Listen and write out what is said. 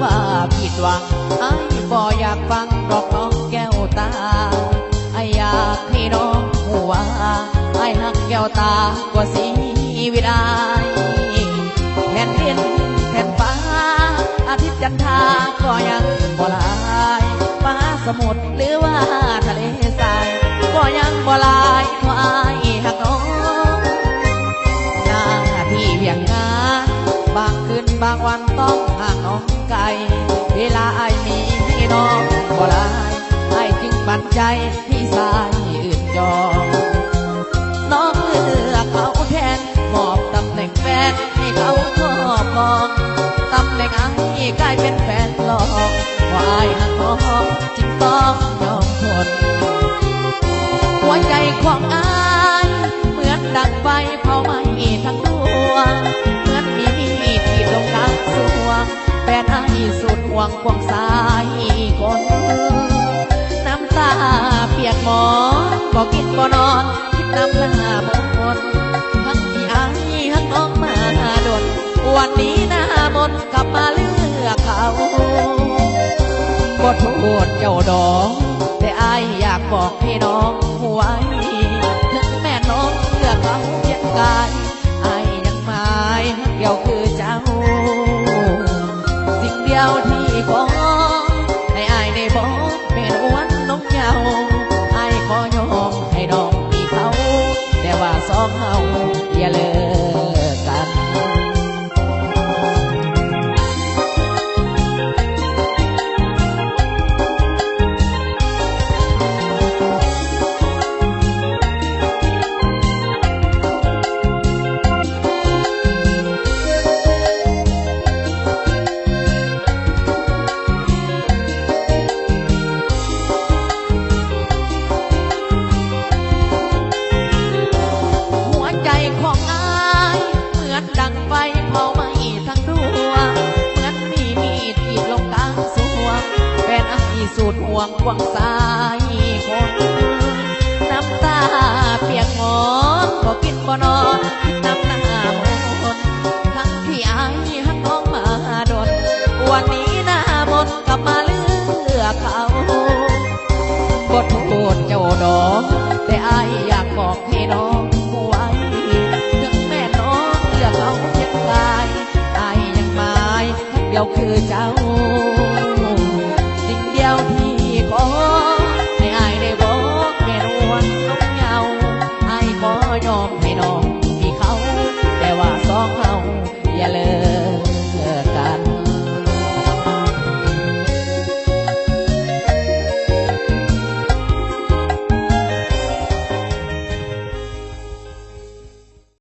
ว่าผิดหวังไอ้บ่อยากฟังดอกน้องแก้วตาไอ้อยากให้น้องหัวไอ้หักแก้วตากว่าสีวิไลแผ่นดินแผ่นฟ้าอาทิตย์จันทราก็ยังบ่ลายฟ้าสมุทรหรือว่าทะเลทรายก็ยังบ่ลายเพราะไอ้หักน้องหน้าที่เวียงงานบางคืนบางวันต้องห่างน้องไกลเวลาไอ้มีน้องบ่ลายไอ้จึงปันใจที่สายอื่นจองน้องเลือกเขาแทนมอบตำแหน่งแฟนให้เขาครอบครองตำแหน่งไอ้กลายเป็นแฟนหลอกว่าไอ้หักน้องจึงต้องยอมทนหัวใจของไอ้เหมือนดังไฟเผาไหม้ทั้งดวงเหมือนมีมีดที่ลงกลางสวงแฟนไอ้สุดห่วงควงสายคนน้ำตาเปียกหมอนบ่กินบ่นอนคิดน้ำหน้ามนทั้งที่ไอ้หักน้องมาดนวันนี้หน้ามนกลับมาเลือกเขาบ่โทษเจ้าดอกแต่ไอ้อยากบอกให้น้องหัวถึงแม่น้องเลือกเขาเพียงกายไอ้ยังหมายหักเดียวคือเจ้าสิ่งเดียวที่ขอให้ไอ้ได้บอกเป็นวันน้องเยาไอ้ขอยอมให้น้องมีเขาแต่ว่าสองเฮาอย่าเลิกกัน สูดห่วงควงสายคนน้ำตาเปียกหมอนบ่กินบ่นอนน้ำหน้ามนทั้งที่อายหักน้องมาดนวันนี้หน้ามนกลับมาเลือกเขาบ่โทษเจ้าดอกแต่อายอยากบอกให้น้องไว้ถึงแม่น้องเลือกเขาเพียงกายอายยังหมายเดียวคือเจ้า